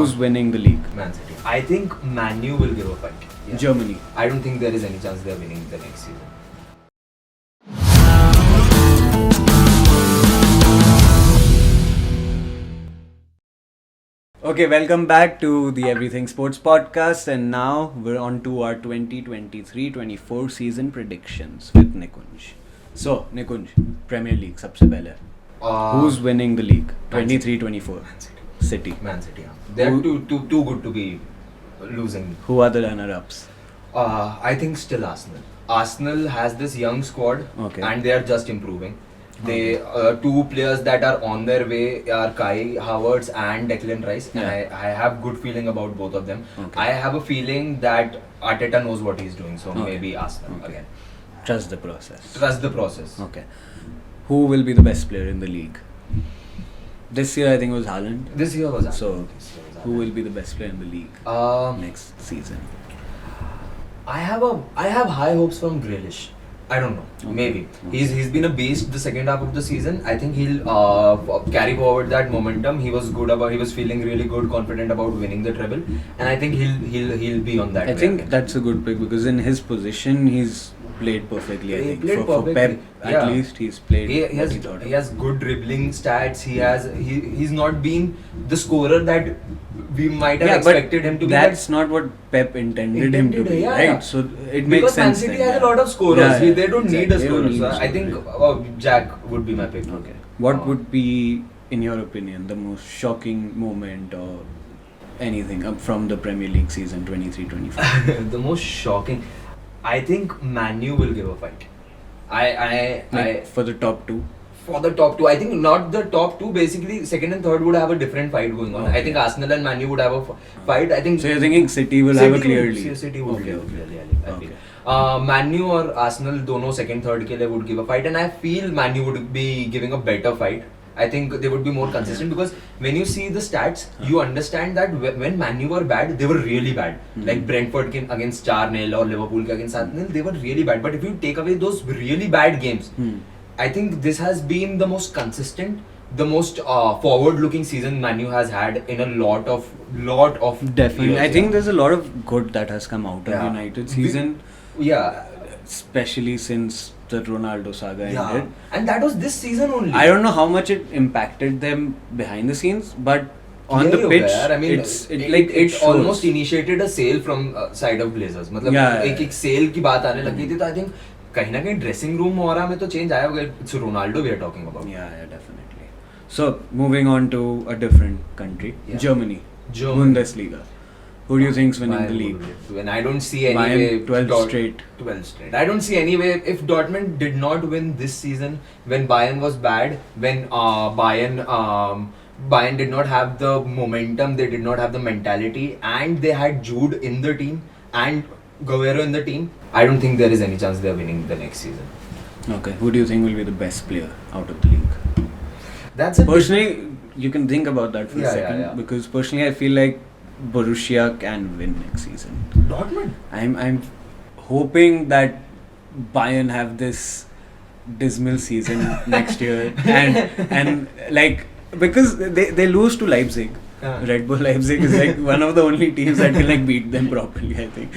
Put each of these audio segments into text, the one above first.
Who's winning the league? Man City. I think Man U will give a fight. Yeah. Germany. I don't think there is any chance they're winning the next season. Okay, welcome back to the Everything Sports Podcast, and now we're on to our 2023-24 season predictions with Nikunj. So, Nikunj, Premier League, सबसे पहले. Who's winning the league? 23-24. City. Man City. Yeah. They're too good to be losing. Who are the runner-ups? I think still Arsenal. Arsenal has this young squad, Okay. and they are just improving. They two players that are on their way are Kai Havertz and Declan Rice, and Yeah. I have good feeling about both of them. Okay. I have a feeling that Arteta knows what he's doing, so Okay. maybe Arsenal Okay. again. Trust the process. Trust the process. Okay. Who will be the best player in the league? This year, I think it was Haaland. This year was So, Haaland. This year was who Haaland. will be the best player in the league next season? I have high hopes from Grealish. I don't know. Okay. Maybe Okay. he's been a beast the second half of the season. I think he'll carry forward that momentum. He was feeling really good, confident about winning the treble, and I think he'll be on that. I way think again. that's a good pick because in his position, he's played perfectly. I He think played for perfectly. Pep, at Yeah. least he's played. He what he thought he of. has good dribbling stats. He's not been the scorer that we might have expected him to be. That's not what Pep intended him to be, yeah, right? yeah. So it makes because sense. Man City then, has yeah. a lot of scorers. Yeah, yeah, They don't need a exactly. They don't scorer. need So a I think scorer. Jack would be my pick. Okay. What would be, in your opinion, the most shocking moment or anything up from the Premier League season 23-24? The most shocking, I think Man U will give a fight. I For the top two. for the top two, I think not the top two. Basically, second and third would have a different fight going on. Okay. I think Arsenal and Man U would have a fight. I think. So you're thinking City will have a clear lead? City would Okay, give okay. clearly. I Okay. feel. Man U or Arsenal, दोनों second third के लिए would give a fight, and I feel Man U would be giving a better fight. I think they would be more consistent because when you see the stats, you understand that when Man U were bad, they were really bad. Like Brentford against 4-0 or Liverpool against 7-0, they were really bad. But if you take away those really bad games, I think this has been the most consistent, the most forward-looking season Man U has had in a lot of Definitely. years, I think yeah. there's a lot of good that has come out of Yeah. United season, Yeah, especially since the Ronaldo saga ended. and that was this season only. I don't know how much it impacted them behind the scenes, but on the यही हो pitch, गया यार. I mean, it shows. almost initiated a sale from side of Glazers. मतलब Yeah, एक sale की बात आने लगी थी, तो I think कहीं ना कहीं ड्रेसिंग रूम और में तो चेंज आया होगा. It's Ronaldo we are talking about. Yeah, definitely. So, moving on to a different country, Yeah. Germany, Germany. Bundesliga. Who do you think's winning the Bayern league? would win. When I don't see any Bayern way 12 straight. 12 straight. I don't see any way if Dortmund did not win this season when Bayern was bad, when Bayern did not have the momentum, they did not have the mentality, and they had Jude in the team and Guerrero in the team. I don't think there is any chance they're winning the next season. Okay, who do you think will be the best player out of the league? That's it. Personally, you can think about that for a Yeah, second yeah. because personally, I feel like Borussia can win next season. Dortmund. I'm hoping that Bayern have this dismal season next year and like because they lose to Leipzig. Red Bull Leipzig is like one of the only teams that can like beat them properly, I think.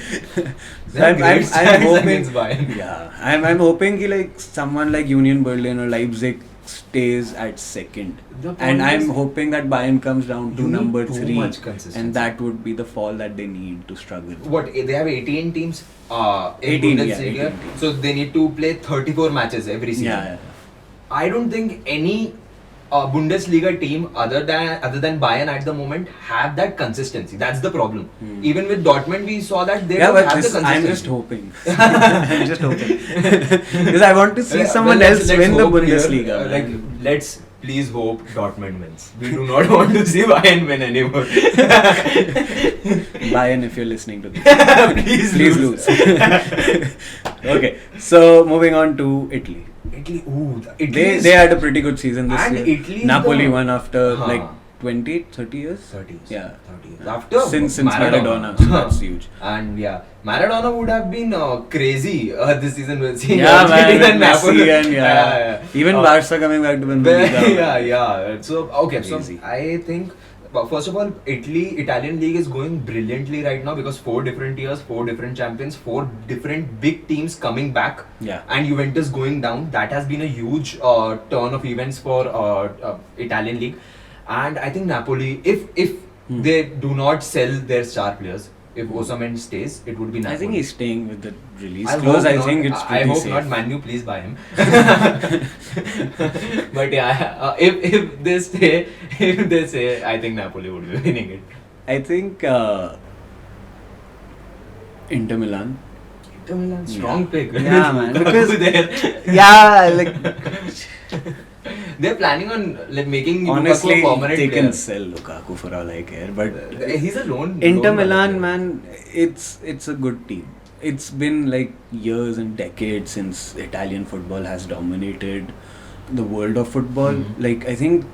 So I'm hoping against Bayern. Yeah, I'm hoping कि like someone like Union Berlin or Leipzig stays at second, The point and I'm is- hoping that Bayern comes down to You need number too 3, much consistency. and that would be the fall that they need to struggle. What they have 18 teams in 18, yeah, Bundesliga, 18 teams. so they need to play 34 matches every season. Yeah. I don't think any Bundesliga team other than Bayern at the moment have that consistency. That's the problem. Even with Dortmund, we saw that they Yeah, don't but have the this, consistency. I'm just hoping. I'm just hoping because I want to see someone Well, else win the hope here, Bundesliga. like, man. let's please hope Dortmund wins. We do not want to see Bayern win anymore. Bayern, if you're listening to this, please lose. Okay, so moving on to Italy. Italy, Italy is They had a pretty good season this And year. Italy is Napoli the- won after Huh. like 20, 30 years. 30 years. Yeah. 30 years. After Since Maradona, so that's huge. And yeah, Maradona would have been crazy this season with seeing Yeah, man, Argentina with and Napoli. Messi and yeah. Even Barca coming back to win the But- league. yeah. So okay, Crazy. so I think first of all, Italian league is going brilliantly right now because 4 different years, 4 different champions, 4 different big teams coming back, Yeah. and Juventus going down. That has been a huge turn of events for Italian league, and I think Napoli, if they do not sell their star players, if Osimhen stays, it would be Napoli. I think he's staying with the release I clause. hope I not. think it's pretty I hope safe. not. Manu, please buy him. But yeah, if they stay, if they say, I think Napoli would be winning it. I think Inter Milan. Inter Milan, strong pick. Yeah, man. Lukaku Because there. yeah, like They're planning on like making honestly, Lukaku a permanent they player. can sell Lukaku for all I care. But He's a lone. Inter lone Milan, player. man, it's a good team. It's been like years and decades since Italian football has dominated the world of football. Mhm. Like I think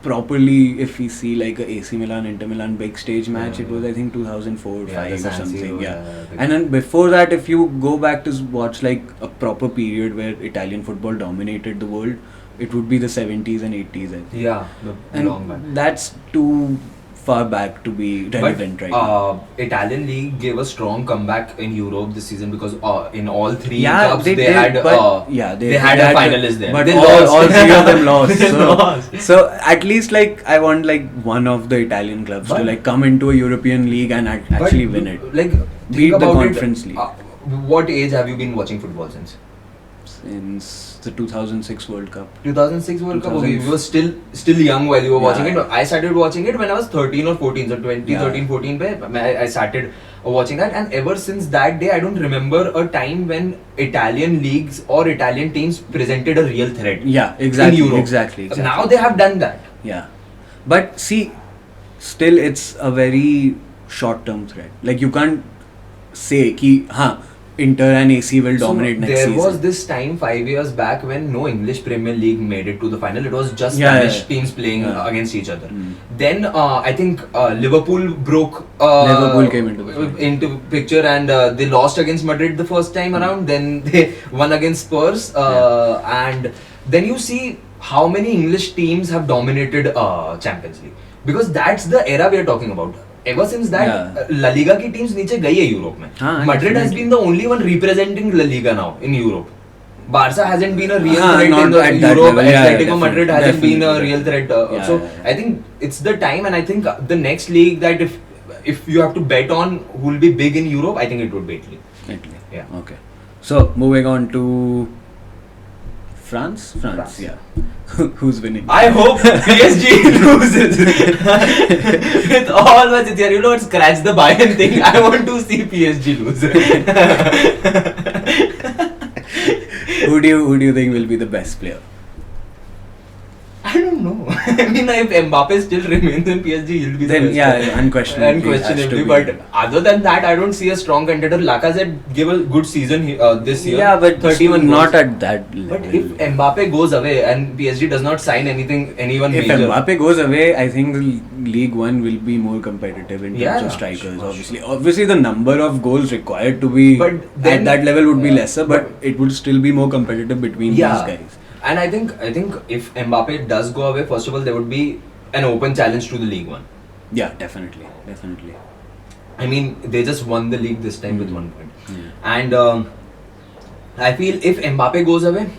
properly, if we see like a AC Milan Inter Milan big stage match, Yeah. it was I think 2004 Yeah, 5 the or San something. Siro, Yeah. the- And then before that, if you go back to watch like a proper period where Italian football dominated the world, it would be the 70s and 80s. I think. Yeah, the long back. And that's too far back to be relevant right now. Italian league gave a strong comeback in Europe this season because in all 3 Yeah, cups they they did, had but yeah, they had a finalist there. But They all lost. 3 of them lost. They So, lost. so at least like I want like one of the Italian clubs to But- like come into a European league and actually But, win it. Like, Beat think the about Conference it, League. What age have you been watching football since? Since the 2006 World Cup. 2006 World Cup. Okay, 2000. you were still young while you were watching Yeah. it. I started watching it when I was 13 or 14. So 2013, Yeah. 14 pe I started watching that, and ever since that day, I don't remember a time when Italian leagues or Italian teams presented a real threat. Yeah, exactly. In Europe. Exactly. Now they have done that. Yeah. But see, still it's a very short term threat. Like you can't say ki Inter and AC will dominate so next there season. was this time 5 years back when no English Premier League made it to the final. It was just Yeah, Spanish yeah. teams playing Yeah. against each other. Mm. Then I think Liverpool broke Liverpool came into the final. into picture, and they lost against Madrid the first time around. Then they won against Spurs, and then you see how many English teams have dominated Champions League, because that's the era we are talking about. Ever since that, Yeah. La Liga की teams नीचे गई है Europe में. हाँ, Madrid has definitely. been the only one representing La Liga now in Europe. Barca hasn't been a real हाँ, threat not in the at that Europe. level. Yeah, Atletico Madrid definitely, hasn't been a definitely. real threat. Yeah, So yeah. I think it's the time, and I think the next league that if you have to bet on who will be big in Europe, I think it would be Italy. Italy. Yeah. Okay. So moving on to France. France. Yeah. Who's winning? I hope PSG loses. With all my sincere, you know what? Scratch the Bayern thing. I want to see PSG lose. Who do you think will be the best player? I don't know. I mean, if Mbappe still remains in PSG, he'll be Then the best yeah, player. unquestionably. has to Unquestionably, be. but other than that, I don't see a strong contender. Lacazette gave a good season this year. Yeah, but 31 not goals. at that level. But if Mbappe goes away and PSG does not sign anyone If major, Mbappe goes away, I think the League One will be more competitive in terms Yeah, of strikers. sure. Obviously, the number of goals required to be But at then- that level would be yeah, lesser, but but- it would still be more competitive between Yeah. these guys. and I think if Mbappe does go away, first of all, there would be an open challenge to the League One. Yeah, definitely. I mean, they just won the league this time with 1 point. Yeah. And I feel if Mbappe goes away,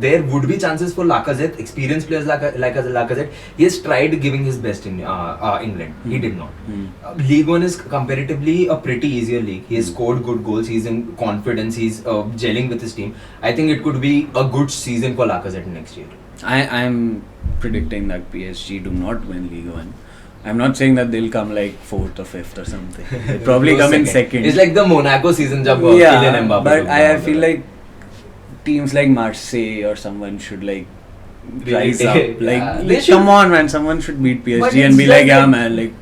there would be chances for Lacazette, experienced players like Lacazette. He has tried giving his best in England. He did not. League One is comparatively a pretty easier league. He has scored good goals. He's in confidence. He's gelling with his team. I think it could be a good season for Lacazette next year. I'm predicting that PSG do not win League One. I'm not saying that they'll come like 4th or 5th or something. They'll probably Go come in second. It's like the Monaco season, jab Yeah, Kylian Mbappe but took I them feel out. like teams like Marseille or someone should like Really rise take- up. Like, yeah, they come should- on, man! Someone should beat But PSG and it's be like, just yeah, like- man, like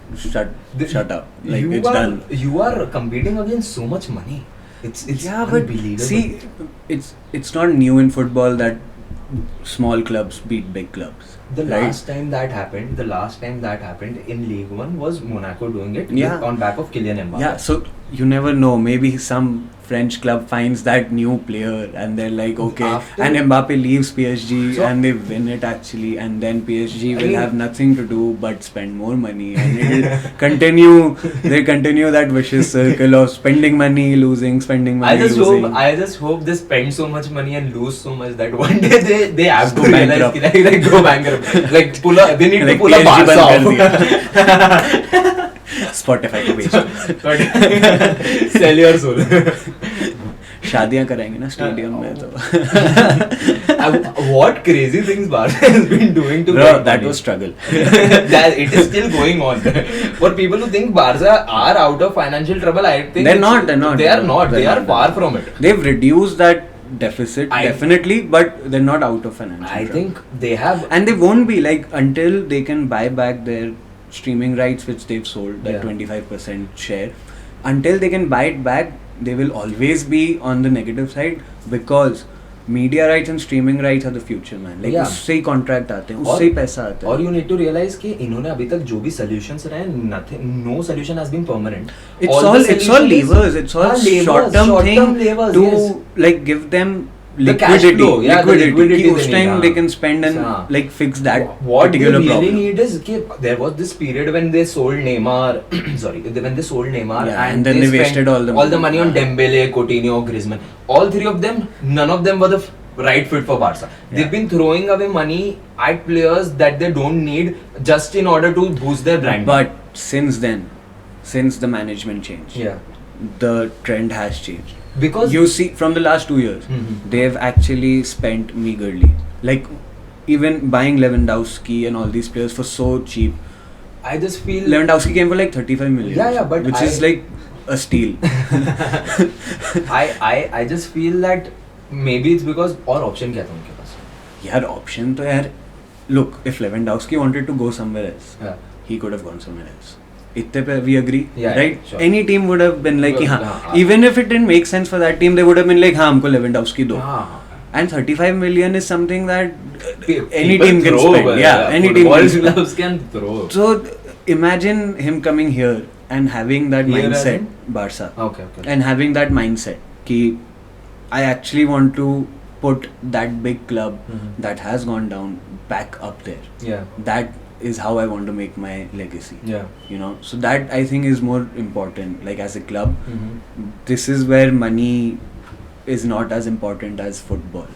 shut up, like you it's are, done. You are competing against so much money. It's Yeah, but unbelievable. see, it's not new in football that small clubs beat big clubs. The right? last time that happened in League One was Monaco doing it Yeah. on back of Kylian Mbappe. Yeah, so you never know. Maybe some French club finds that new player and they're like, okay, After- and Mbappe leaves PSG So- and they win it actually, and then PSG will mean- have nothing to do but spend more money, and it'll continue. They continue that vicious circle of spending money, losing, spending money, losing. I just hope they spend so much money and lose so much that one day they have to Go realize bankrupt. like go bankrupt. Like pull a, they need Like to pull a PSG Barca बंद कर off. Spotify को बेच Sell your soul. शादियां कराएंगे ना stadium में तो. What crazy things Barca has been doing to Bro, get that money. was struggle. That it is still going on. For people who think Barca are out of financial trouble, I think They're not. They're not. They are not. They They're are not. far from it. They've reduced that deficit definitely, but they're not out of financial I trouble. think they have. And they won't be like until they can buy back their streaming rights, which they've sold, that Yeah. 25% share. Until they can buy it back, they will always be on the negative side, because media rights and streaming rights are the future, man. Like Yeah. उससे ही contract आते हैं, उससे ही पैसा आता है. और you need to realize कि इन्होंने अभी तक जो भी solutions रहे nothing, no solution has been permanent. It's the all solution is- levers. It's all levers, short-term thing levers, to yes. like give them The cash liquidity. flow, yeah, the liquidity कि they उस need, time हाँ. they can spend and हाँ. like fix that What they particular really problem. need is कि there was this period when they sold Neymar, sorry, when they sold Neymar, Yeah, and then they spent wasted all the money on money. Dembele, Coutinho, Griezmann. All three of them, none of them were the right fit for Barca. They've Yeah. been throwing away money at players that they don't need just in order to boost their brand. But since then, since the management changed, yeah, the trend has changed. because You see, from the last 2 years, Mhm. they've actually spent meagerly. Like even buying Lewandowski and all these players for so cheap. I just feel Lewandowski came for like 35 million. Yeah, but which is like a steal. I just feel that maybe it's because और option क्या था उनके पास? यार option तो यार, look, if Lewandowski wanted to go somewhere else, Yeah. he could have gone somewhere else. इतने पे we agree, Yeah, right? sure. Any team would have been like, Well, हाँ, even if it didn't make sense for that team, they would have been like, हाँ, हमको Lewandowski दो. हाँ. And 35 million is something that any People team can throw, spend. but Yeah, any team football can spend. clubs can throw. So imagine him coming here and having that Here as mindset, in? Barca, Okay. and having that mindset कि I actually want to put that big club Mhm. that has gone down back up there. Yeah. That is how I want to make my legacy. Yeah. You know, so that I think is more important. Like as a club, Mm-hmm. this is where money is not as important as football.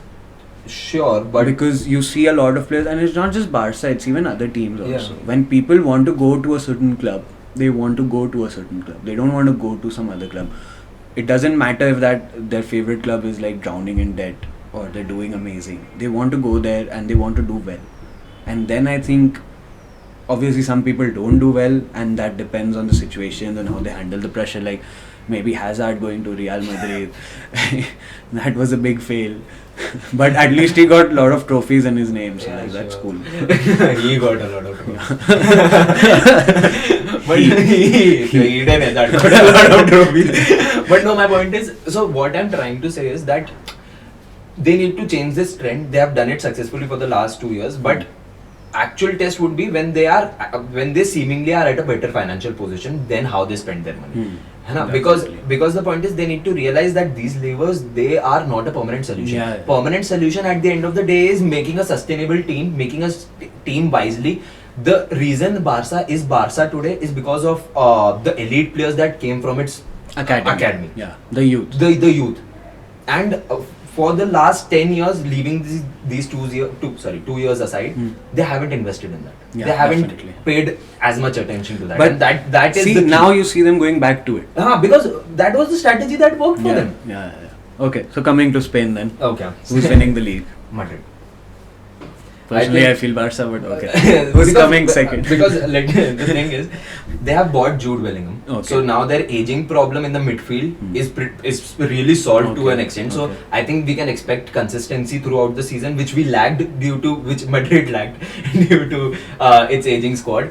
Sure, but Because you see a lot of players, and it's not just Barca, it's even other teams Yeah. also. When people want to go to a certain club, they want to go to a certain club. They don't want to go to some other club. It doesn't matter if that their favorite club is like drowning in debt or they're doing amazing. They want to go there and they want to do well. And then I think obviously some people don't do well, and that depends on the situation and how they handle the pressure. Like maybe Hazard going to Real Madrid, that was a big fail. But at least he got a lot of trophies in his name, so Yeah, like, that's sure. cool. he got a lot of trophies. But Eden Hazard got a lot of trophies. But no, my point is, so what I'm trying to say is that they need to change this trend. They have done it successfully for the last 2 years, but actual test would be when they seemingly are at a better financial position, then how they spend their money. है ना? Because the point is they need to realize that these levers, they are not a permanent solution. Yeah. Permanent solution at the end of the day is making a sustainable team, making a team wisely. The reason Barca is Barca today is because of the elite players that came from its academy. Yeah, the youth. The youth. And for the last 10 years, leaving these 2 years aside, they haven't invested in that. Yeah, they haven't definitely. paid as much attention to that. But and that is See, the key. now you see them going back to it. Because that was the strategy that worked for Yeah, them. yeah. Okay, so coming to Spain then. Okay. Who's winning the league? Madrid. Personally, I think- feel Barca, but okay. Who's coming second? Because like, the thing is, they have bought Jude Bellingham. Okay. So now their aging problem in the midfield is really solved to Okay. an extent. So Okay. I think we can expect consistency throughout the season, which Madrid lacked due to its aging squad.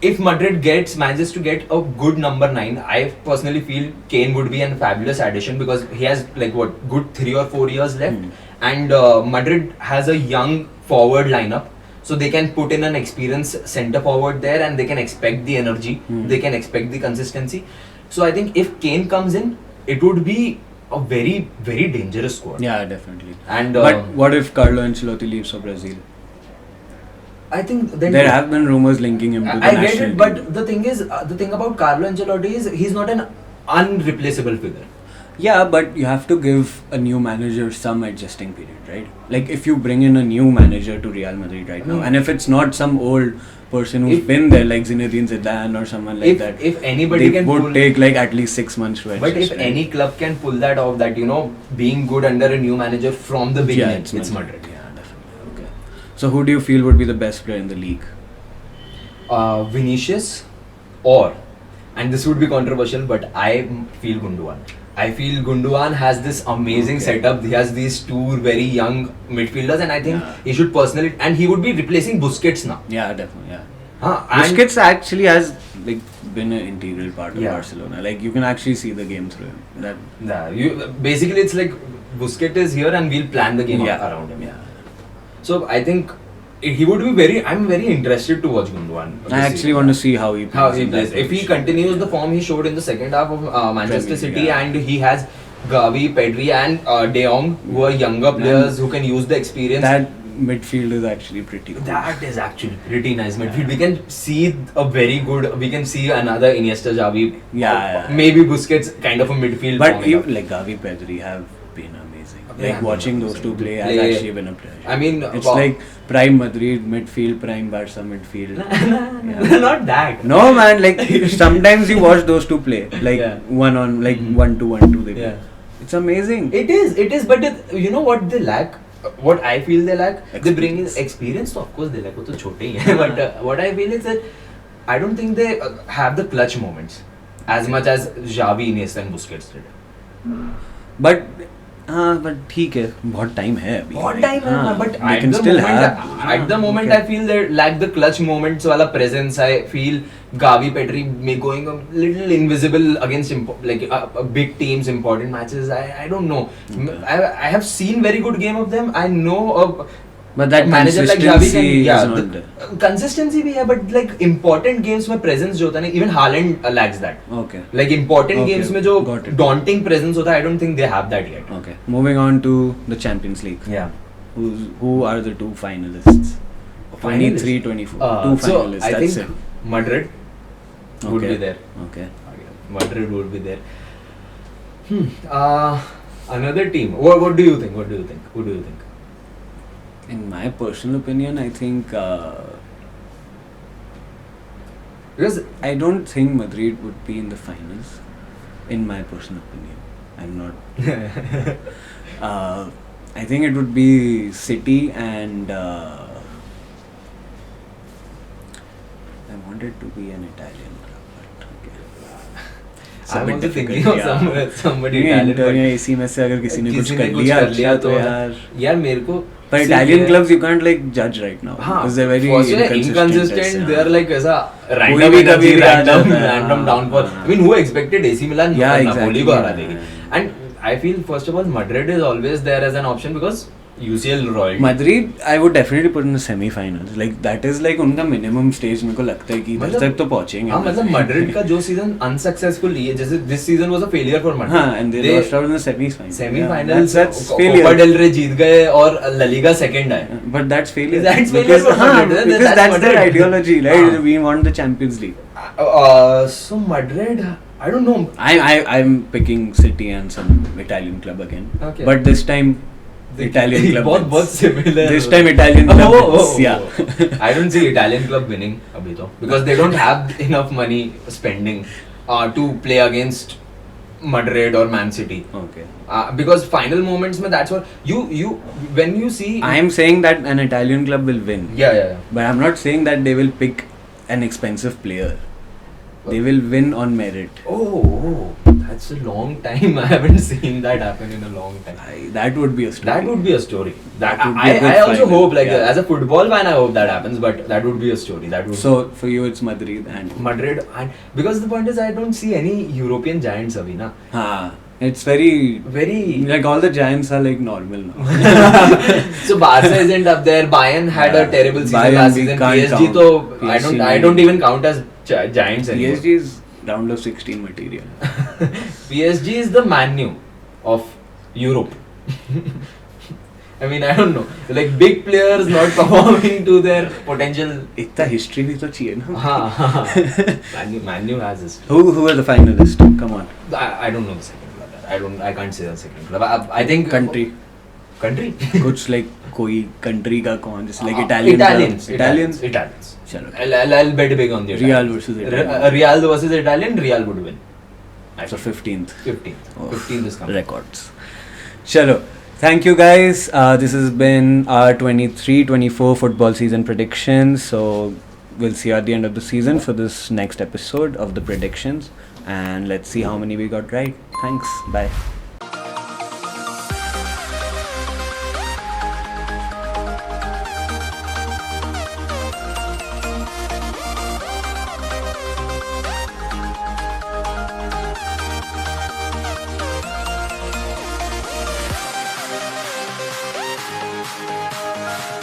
If Madrid manages to get a good number 9, I personally feel Kane would be a fabulous addition because he has good 3 or 4 years left. And Madrid has a young forward lineup, so they can put in an experienced centre forward there, and they can expect the energy, they can expect the consistency. So I think if Kane comes in, it would be a very, very dangerous squad. Yeah, definitely. And But what if Carlo Ancelotti leaves for Brazil? I think then There have been rumors linking him to the I get national it, but team. the thing is, the thing about Carlo Ancelotti is he's not an unreplaceable figure. Yeah, but you have to give a new manager some adjusting period, right? Like if you bring in a new manager to Real Madrid right now, and if it's not some old person who's been there like Zinedine Zidane or someone like that, If anybody they can would pull, take like at least 6 months to adjust. but if right? any club can pull that off, that being good under a new manager from the beginning, yeah, it's Madrid. Yeah, definitely. Okay. So who do you feel would be the best player in the league? Vinicius, or, and this would be controversial, but I feel Gundogan. I feel Gundogan has this amazing setup. He has these two very young midfielders, and I think he should personally, and he would be replacing Busquets now. Yeah, definitely. Yeah. And Busquets actually has like been an integral part of Yeah. Barcelona. Like you can actually see the game through him. basically it's like Busquets is here, and we'll plan the game Yeah. around him. Yeah. So I think he would be very. I'm very interested to watch Gundogan. I actually want to see how he plays. in that plays. If he position. continues the form he showed in the second half of Manchester Premier, City, yeah. and he has Gavi, Pedri, and De Jong, who are younger players who can use the experience. That midfield is actually pretty cool. That is actually pretty nice midfield. We can see a very good. We can see another Iniesta, Xavi. Yeah. Maybe Busquets, kind of a midfield. But forming up. even like Gavi, Pedri have been amazing. Yeah, Like watching those two play has play- actually been a pleasure. I mean, it's wow. like prime Madrid midfield, prime Barca midfield. Not that. No man, like sometimes you watch those two play, like Yeah. one on, like 1-2, they play. Yeah. It's amazing. It is, but you know what they lack? What I feel they lack? They bring in experience, so of course they lack. वो तो छोटे ही हैं. But what I feel is that I don't think they have the clutch moments as much as Xavi, Iniesta and Busquets did. But but ठीक है, बहुत time है अभी. बहुत Like, time है, हाँ, but they at can the still moment, have. at the moment, okay. I feel they lack the clutch moments वाला presence. I feel Gavi, Pedri may going a little invisible against big teams, important matches. I don't know. Okay. I have seen very good game of them. I know But that manager like consistency Xavi can, is not there. consistency भी है, but like important games में presence जो होता है ना, even Haaland lacks that. Okay. Like important Okay, games में जो got it. daunting presence होता है, I don't think they have that yet. Okay. Moving on to the Champions League. Yeah. Who are the two finalists? Finalists? 23, 24. So Two finalists. I that's think it. Madrid would Okay. be there. Okay. Madrid would be there. Another team. What do you think? What do you think? Who do you think? In my personal opinion, I think Because I don't think Madrid would be in the finals. In my personal opinion, I'm not. I think it would be City and I wanted to be an Italian club, but okay. It's a I'm bit also difficult, thinking of yeah. somebody नहीं, Italian. Inter but या AC में से अगर किसी ने कुछ किसी कर लिया तो यार मेरे को पर सिर्फ Italian ये- clubs you can't like judge right now हाँ, because they're very first they're inconsistent. inconsistent. ऐसे, They are हाँ. like ऐसा कोई random भी energy, कभी भी आ random जाता है, random हाँ, downfall. हाँ. I mean, who expected AC Milan Yeah, Napoli exactly, को हरा yeah, देगी? yeah. And I feel first of all Madrid is always there as an option because UCL royalty. Madrid, I would definitely put in the semi-finals. Like that is like उनका minimum stage मेरे को लगता है कि इधर मतलब- तक तो पहुंचेंगे. हाँ मतलब Madrid का जो season unsuccessful है जैसे this season was a failure for Madrid. हाँ, and they lost out in the semi-finals. Semi-finals that's Copa failure. del Rey जीत गए और La Liga second आए. But that's failure. That's failure because, for हाँ, Madrid. because that's Madrid. their ideology, right? हाँ. We want the Champions League. So Madrid, I don't know. I'm picking City and some Italian club again. Okay. But this time Italian club. बहुत wins. similar. This time Italian club. wins. Yeah. I don't see Italian club winning अभी तो because they don't have enough money spending to play against Madrid or Man City. Okay. Because final moments में that's what you when you see. I am saying that an Italian club will win. Yeah. But I'm not saying that they will pick an expensive player. They will win on merit. Oh, that's a long time. I haven't seen that happen in a long time. That would be a story. That would be a story. That would be a good I also final. hope, like Yeah. as a football fan, I hope that happens. But that would be a story. That would So for you, it's Madrid and Madrid, and because the point is, I don't see any European giants, abhi na. it's very Very. like all the giants are like normal now. So Barca isn't up there. Bayern had a Yeah. terrible season Bayern last we season. can't PSG, count. तो PSG I don't even count as giants anymore. PSG is round of 16 material. PSG is the Man U of Europe. I mean, I don't know. Like big players not performing to their potential. इतना history भी तो चाहिए ना. हाँ. Man U has this. Who are the finalists? Come on. I don't know the second club. I can't say the second club. I think Country. कुछ like कोई country का कौन जैसे like Italians. चलो. I'll bet big on the Real Italians. versus Italian. Real versus Italian. Real would win. So 15th. 15th is coming. Records. Chalo. Thank you guys. This has been our 23-24 football season predictions. So we'll see you at the end of the season for this next episode of the predictions. And let's see how many we got right. Thanks. Bye.